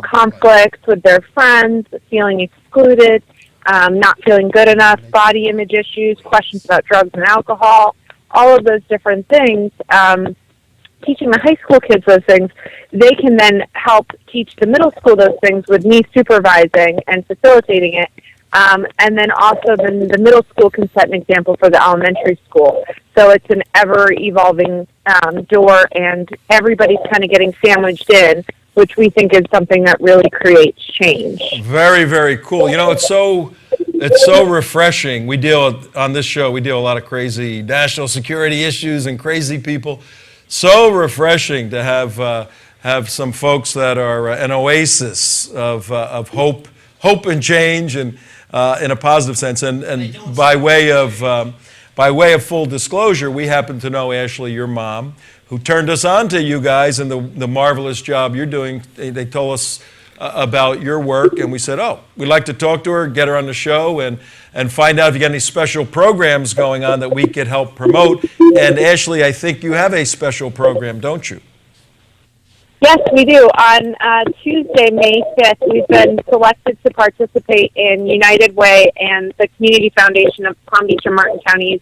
Speaker 9: conflicts with their friends, feeling excluded, not feeling good enough, body image issues, questions about drugs and alcohol, all of those different things. Teaching the high school kids those things, they can then help teach the middle school those things with me supervising and facilitating it. And then also the middle school can set an example for the elementary school. So it's an ever-evolving door, and everybody's kind of getting sandwiched in, which we think is something that really creates change.
Speaker 2: Very, very cool. It's so refreshing. On this show, we deal with a lot of crazy national security issues and crazy people. So refreshing to have some folks that are an oasis of hope and change, and in a positive sense. And by way of full disclosure, we happen to know Ashley, your mom, who turned us on to you guys and the marvelous job you're doing. They told us about your work, and we said, we'd like to talk to her, get her on the show, and find out if you got any special programs going on that we could help promote. And Ashley, I think you have a special program, don't you?
Speaker 9: Yes, we do. On Tuesday, May 5th, we've been selected to participate in United Way and the Community Foundation of Palm Beach and Martin County's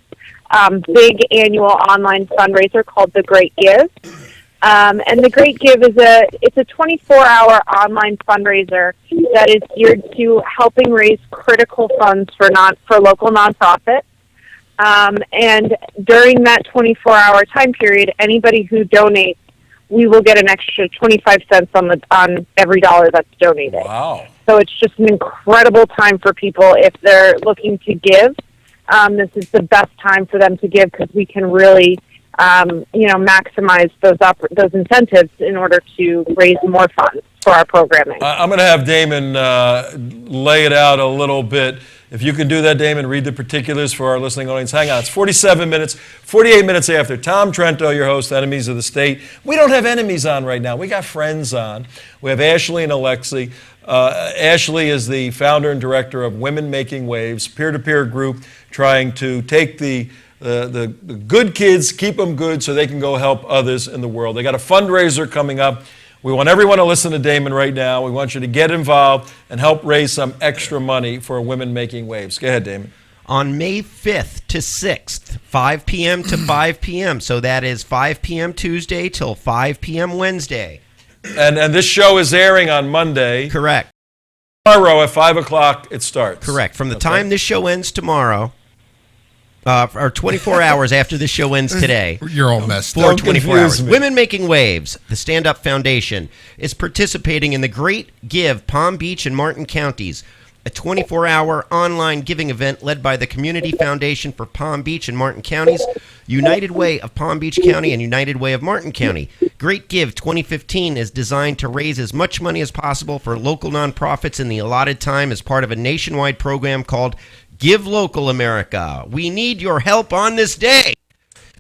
Speaker 9: big annual online fundraiser called The Great Give. And The Great Give is a 24-hour online fundraiser that is geared to helping raise critical funds for local nonprofits. And during that 24-hour time period, anybody who donates, we will get an extra 25 cents on every dollar that's donated.
Speaker 2: Wow.
Speaker 9: So it's just an incredible time for people if they're looking to give. This is the best time for them to give, because we can really maximize those incentives in order to raise more funds for our programming.
Speaker 2: I'm going to have Damon lay it out a little bit. If you can do that, Damon, read the particulars for our listening audience. Hang on, it's 48 minutes after. Tom Trento, your host, Enemies of the State. We don't have enemies on right now. We got friends on. We have Ashley and Alexi. Ashley is the founder and director of Women Making Waves, peer-to-peer group trying to take the good kids, keep them good so they can go help others in the world. They got a fundraiser coming up. We want everyone to listen to Damon right now. We want you to get involved and help raise some extra money for Women Making Waves. Go ahead, Damon.
Speaker 4: On May 5th to 6th, 5 p.m. to 5 p.m. So that is 5 p.m. Tuesday till 5 p.m. Wednesday.
Speaker 2: And this show is airing on Monday.
Speaker 4: Correct.
Speaker 2: Tomorrow at 5 o'clock it starts.
Speaker 4: Correct. From the time this show ends tomorrow, or 24 hours after the show ends today.
Speaker 3: You're all messed
Speaker 4: for
Speaker 3: up.
Speaker 4: 24 hours. Women Making Waves, the Stand Up Foundation, is participating in the Great Give Palm Beach and Martin Counties, a 24-hour online giving event led by the Community Foundation for Palm Beach and Martin Counties, United Way of Palm Beach County, and United Way of Martin County. Great Give 2015 is designed to raise as much money as possible for local nonprofits in the allotted time as part of a nationwide program called Give Local America. We need your help on this day.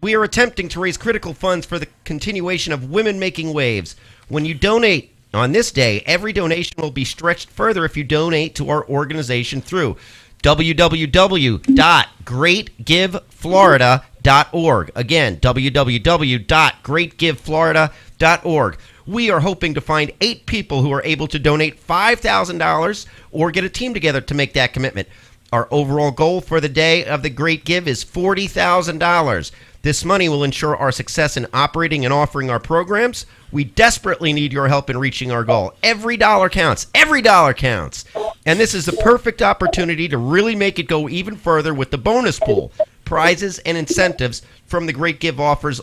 Speaker 4: We are attempting to raise critical funds for the continuation of Women Making Waves. When you donate on this day, every donation will be stretched further if you donate to our organization through www.greatgiveflorida.org. Again, www.greatgiveflorida.org. We are hoping to find 8 people who are able to donate $5,000 or get a team together to make that commitment. Our overall goal for the day of the Great Give is $40,000. This money will ensure our success in operating and offering our programs. We desperately need your help in reaching our goal. Every dollar counts. Every dollar counts. And this is the perfect opportunity to really make it go even further with the bonus pool. prizes and incentives from the great give offers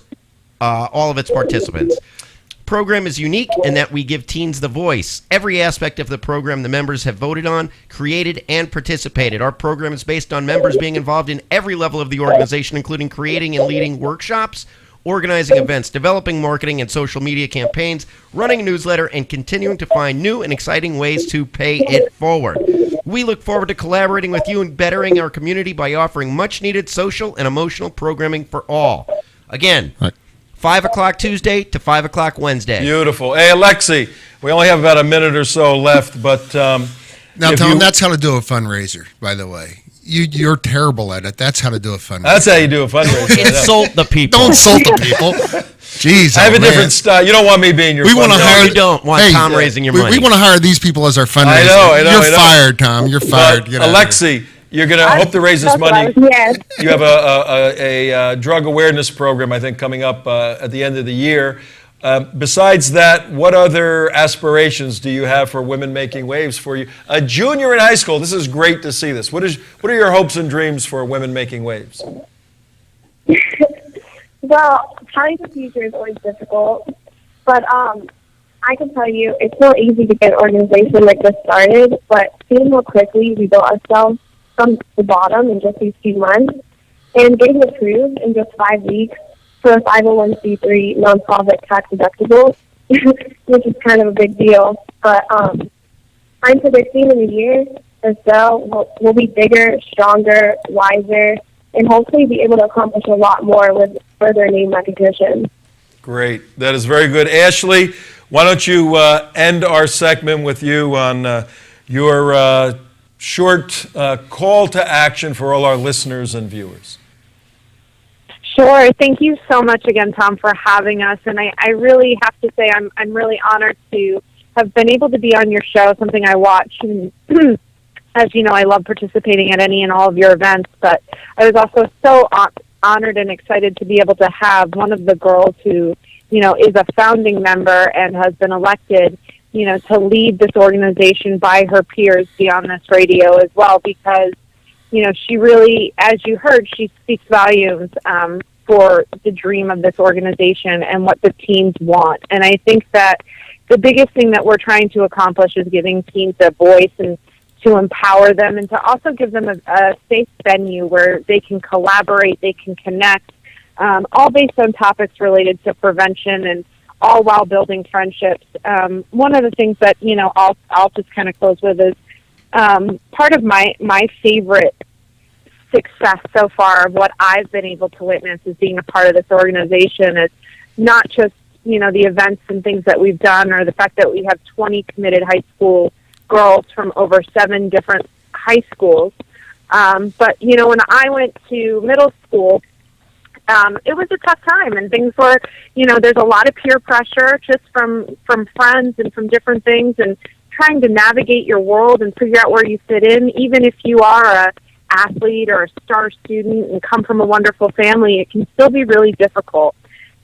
Speaker 4: all of its participants. Program is unique in that we give teens the voice. Every aspect of the program the members have voted on, created, and participated. Our program is based on members being involved in every level of the organization, including creating and leading workshops, organizing events, developing marketing and social media campaigns, running a newsletter, and continuing to find new and exciting ways to pay it forward. We look forward to collaborating with you and bettering our community by offering much-needed social and emotional programming for all. Again, 5 o'clock Tuesday to 5 o'clock Wednesday.
Speaker 2: Beautiful. Hey, Alexi, we only have about a minute or so left, but
Speaker 3: now tell them that's how to do a fundraiser, by the way. You're terrible at it. That's how to do a fundraiser.
Speaker 2: That's how you do a fundraiser.
Speaker 4: Insult the people.
Speaker 3: Don't insult the people. Jeez,
Speaker 2: I have a different style. You don't want me being your
Speaker 3: we want to hire.
Speaker 4: You don't want Tom raising your money.
Speaker 3: We want to hire these people as our fundraiser.
Speaker 2: I know.
Speaker 3: You're fired, Tom. You're fired.
Speaker 2: But, Alexi, you're going to hope to raise this money.
Speaker 8: Yes.
Speaker 2: You have a drug awareness program, I think, coming up at the end of the year. Besides that, what other aspirations do you have for Women Making Waves for you? A junior in high school, this is great to see this. What are your hopes and dreams for Women Making Waves?
Speaker 8: Well, planning the future is always difficult, but I can tell you it's not easy to get an organization like this started, but seeing how quickly we built ourselves from the bottom in just these few months and getting approved in just 5 weeks for a 501c3 nonprofit tax deductible, which is kind of a big deal. But I'm predicting in a year or so we'll be bigger, stronger, wiser, and hopefully be able to accomplish a lot more with further name recognition.
Speaker 2: Great. That is very good. Ashley, why don't you end our segment with you on your short call to action for all our listeners and viewers.
Speaker 9: Sure. Thank you so much again, Tom, for having us. And I really have to say I'm really honored to have been able to be on your show, something I watch. And as you know, I love participating at any and all of your events. But I was also so honored and excited to be able to have one of the girls who, is a founding member and has been elected, to lead this organization by her peers be on this radio as well, because she really, as you heard, she speaks volumes for the dream of this organization and what the teens want. And I think that the biggest thing that we're trying to accomplish is giving teens a voice and to empower them and to also give them a safe venue where they can collaborate, they can connect, all based on topics related to prevention and all while building friendships. One of the things that, I'll just kind of close with is part of my favorite success so far of what I've been able to witness as being a part of this organization is not just, the events and things that we've done or the fact that we have 20 committed high school girls from over 7 different high schools. But, when I went to middle school, it was a tough time and things were, there's a lot of peer pressure just from friends and from different things and trying to navigate your world and figure out where you fit in, even if you are a athlete or a star student and come from a wonderful family, it can still be really difficult.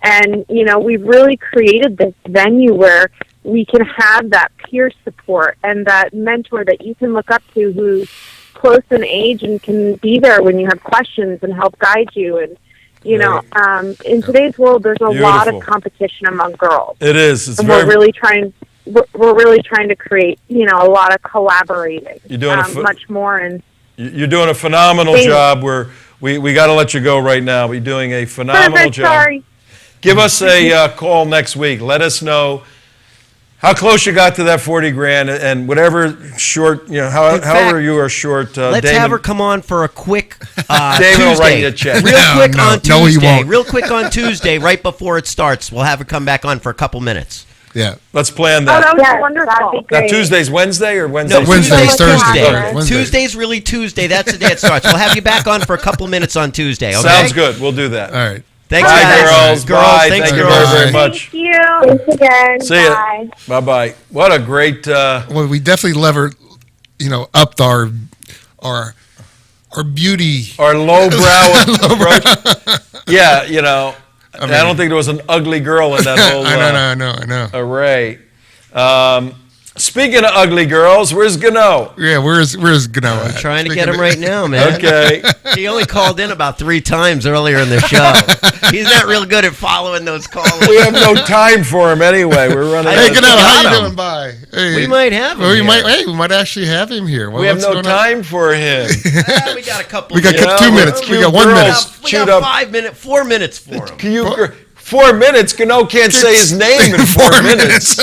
Speaker 9: And, we've really created this venue where we can have that peer support and that mentor that you can look up to who's close in age and can be there when you have questions and help guide you. And, in today's world, there's a lot of competition among girls.
Speaker 2: It is. It's
Speaker 9: and
Speaker 2: very...
Speaker 9: we're really trying to create, a lot of collaborating.
Speaker 2: You're doing
Speaker 9: much more. And
Speaker 2: you're doing a phenomenal job. We got to let you go right now. You're doing a phenomenal job.
Speaker 9: Sorry.
Speaker 2: Give us a call next week. Let us know how close you got to that 40 grand and whatever short, however you are short.
Speaker 4: Let's
Speaker 2: Damon,
Speaker 4: have her come on for a quick
Speaker 2: Damon
Speaker 4: Tuesday.
Speaker 2: will write you a check.
Speaker 4: Quick on Tuesday.
Speaker 3: No, he won't.
Speaker 4: Real quick on Tuesday, right before it starts. We'll have her come back on for a couple minutes.
Speaker 3: Yeah.
Speaker 2: Let's plan
Speaker 9: Oh,
Speaker 2: that.
Speaker 9: that was wonderful.
Speaker 8: That'd be
Speaker 2: Now,
Speaker 8: great.
Speaker 2: Tuesday's Wednesday or Wednesday?
Speaker 4: No,
Speaker 3: Wednesday's
Speaker 4: Tuesday's
Speaker 3: Thursday.
Speaker 4: Tuesday. Tuesday's really Tuesday. That's the day it starts. We'll have you back on for a couple minutes on Tuesday, okay?
Speaker 2: Sounds good. We'll do that.
Speaker 3: All right.
Speaker 4: Thanks,
Speaker 2: Bye,
Speaker 4: guys.
Speaker 2: girls. Bye.
Speaker 4: Thanks,
Speaker 2: Thank you
Speaker 4: girls.
Speaker 2: very, very much.
Speaker 9: Thank you.
Speaker 8: Thanks again.
Speaker 2: See
Speaker 8: Bye.
Speaker 2: ya. Bye-bye. What a great...
Speaker 3: Well, we definitely upped our beauty.
Speaker 2: Our lowbrow approach. Yeah, I don't think there was an ugly girl in that whole
Speaker 3: I know.
Speaker 2: array. Speaking of ugly girls, where's Ganoe?
Speaker 3: Yeah, where's Ganoe?
Speaker 4: I'm trying to get him right now, man.
Speaker 2: Okay.
Speaker 4: He only called in about 3 times earlier in the show. He's not real good at following those calls.
Speaker 2: We have no time for him anyway. We're running.
Speaker 3: Hey, Ganoe, how you
Speaker 4: him.
Speaker 3: doing? Bye. Hey.
Speaker 4: We might have him.
Speaker 3: Well,
Speaker 4: here.
Speaker 3: we might actually have him here.
Speaker 2: We have no time for him.
Speaker 4: We got a couple.
Speaker 3: We got
Speaker 4: minutes.
Speaker 3: 2 minutes. We got 1 minute.
Speaker 4: We got 5 minutes, 4 minutes for him.
Speaker 2: 4 minutes? Ganoe can't say his name in 4 minutes.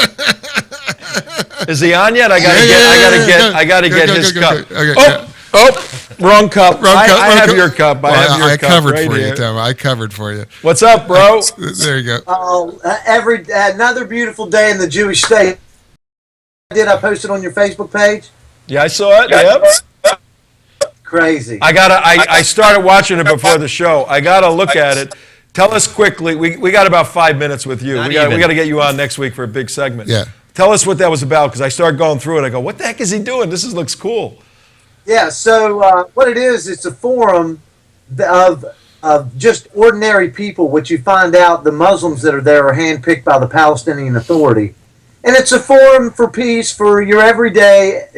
Speaker 2: Is he on yet? I gotta get his cup. Wrong cup. I have your cup. I
Speaker 3: covered
Speaker 2: right
Speaker 3: for
Speaker 2: here.
Speaker 3: you, Tom. I covered for you.
Speaker 2: What's up, bro?
Speaker 3: There you go.
Speaker 10: Another beautiful day in the Jewish state. I posted on your Facebook page?
Speaker 2: Yeah, I saw it. Yep.
Speaker 10: Crazy.
Speaker 2: I started watching it before the show. I gotta look at it. Tell us quickly. We got about 5 minutes with you. We got to get you on next week for a big segment.
Speaker 3: Yeah.
Speaker 2: Tell us what that was about, because I started going through it. I go, what the heck is he doing? This looks cool.
Speaker 10: Yeah, so what it is, it's a forum of just ordinary people, which you find out the Muslims that are there are handpicked by the Palestinian Authority. And it's a forum for peace for your everyday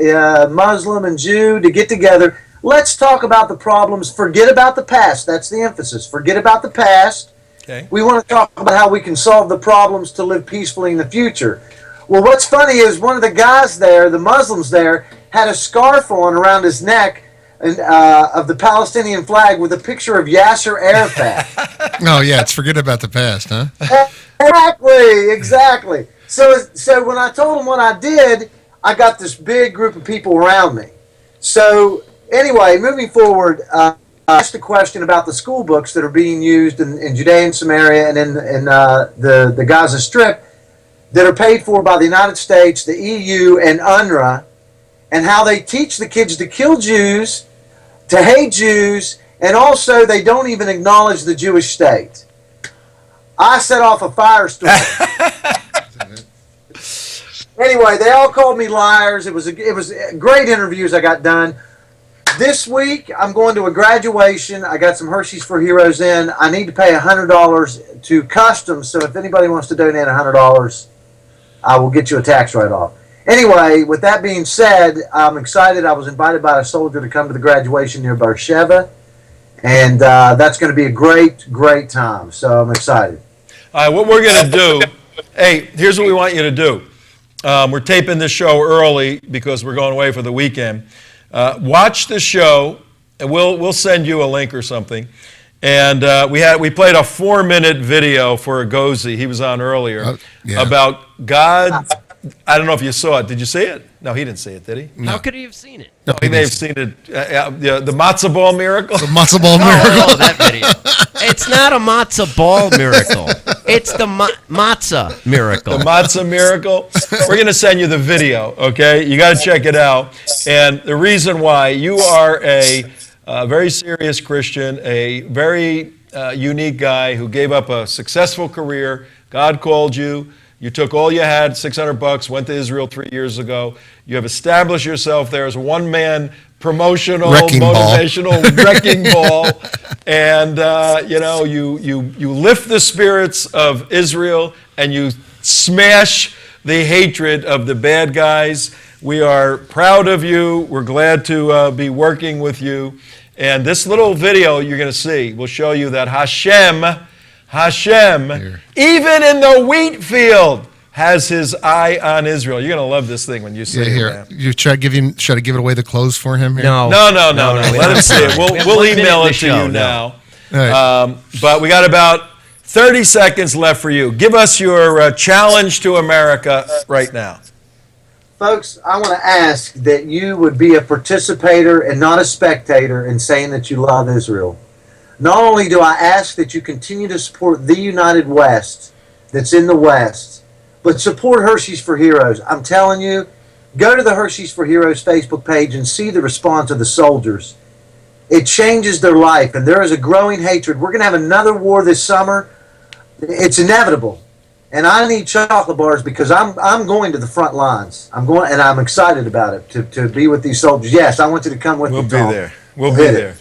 Speaker 10: Muslim and Jew to get together. Let's talk about the problems. Forget about the past. That's the emphasis. Forget about the past.
Speaker 2: Okay.
Speaker 10: We want to talk about how we can solve the problems to live peacefully in the future. Well, what's funny is one of the guys there, the Muslims there, had a scarf on around his neck of the Palestinian flag with a picture of Yasser Arafat.
Speaker 3: Oh, yeah, it's forget about the past, huh?
Speaker 10: Exactly. So when I told him what I did, I got this big group of people around me. So anyway, moving forward, I asked a question about the school books that are being used in Judea and Samaria and in the Gaza Strip that are paid for by the United States, the EU, and UNRWA, and how they teach the kids to kill Jews, to hate Jews, and also they don't even acknowledge the Jewish state. I set off a firestorm. Anyway, they all called me liars. It was great interviews I got done. This week, I'm going to a graduation. I got some Hershey's for Heroes in. I need to pay $100 to Customs, so if anybody wants to donate $100, I will get you a tax write-off. Anyway, with that being said, I'm excited. I was invited by a soldier to come to the graduation near Beersheba, and that's going to be a great, great time. So I'm excited.
Speaker 2: All right, what we're going to do, hey, here's what we want you to do. We're taping this show early because we're going away for the weekend. Watch the show, and we'll send you a link or something. And we played a 4-minute video for Egozi. He was on earlier about God. I don't know if you saw it. Did you see it? No, he didn't see it, did he?
Speaker 4: No. How could he have seen it?
Speaker 2: No, he may have seen it. The matzo ball miracle.
Speaker 3: The matzo ball miracle.
Speaker 4: Oh, that video. It's not a matzo ball miracle. It's the matzah miracle.
Speaker 2: The matzah miracle. We're going to send you the video, okay? You got to check it out. And the reason why, you are a very serious Christian, a very unique guy who gave up a successful career. God called you. You took all you had, $600, went to Israel 3 years ago. You have established yourself there as a one-man promotional, motivational wrecking ball. And, you lift the spirits of Israel and you smash the hatred of the bad guys. We are proud of you. We're glad to be working with you. And this little video you're going to see will show you that Hashem, even in the wheat field, has his eye on Israel. You're going to love this thing when you see it.
Speaker 3: Here, you should I give it away the clothes for him here?
Speaker 2: No. Let him see it. We'll email it to you now.
Speaker 3: Right.
Speaker 2: But we got about 30 seconds left for you. Give us your challenge to America right now.
Speaker 10: Folks, I want to ask that you would be a participator and not a spectator in saying that you love Israel. Not only do I ask that you continue to support the United West that's in the West, but support Hershey's for Heroes. I'm telling you, go to the Hershey's for Heroes Facebook page and see the response of the soldiers. It changes their life, and there is a growing hatred. We're going to have another war this summer. It's inevitable. And I need chocolate bars because I'm going to the front lines. I'm going, and I'm excited about it, to be with these soldiers. Yes, I want you to come with me, Tom.
Speaker 2: We'll be there.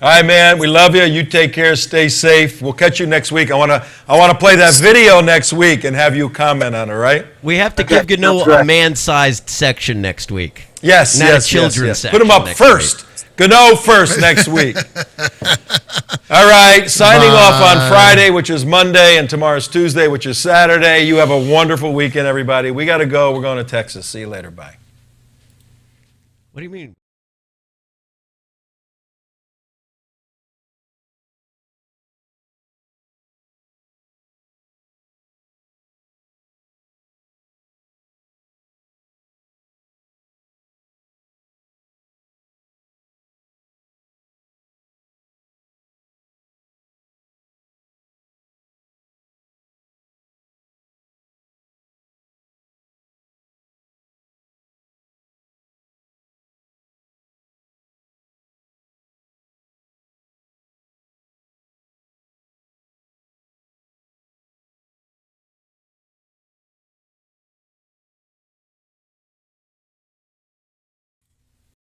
Speaker 2: All right, man. We love you. You take care. Stay safe. We'll catch you next week. I want to play that video next week and have you comment on it. Right?
Speaker 4: We have to give Ganoe a man-sized section next week.
Speaker 2: Yes.
Speaker 4: Not
Speaker 2: yes.
Speaker 4: a children's section.
Speaker 2: Put him up first. Ganoe first next week. All right. Signing off on Friday, which is Monday, and tomorrow's Tuesday, which is Saturday. You have a wonderful weekend, everybody. We got to go. We're going to Texas. See you later. Bye.
Speaker 4: What do you mean?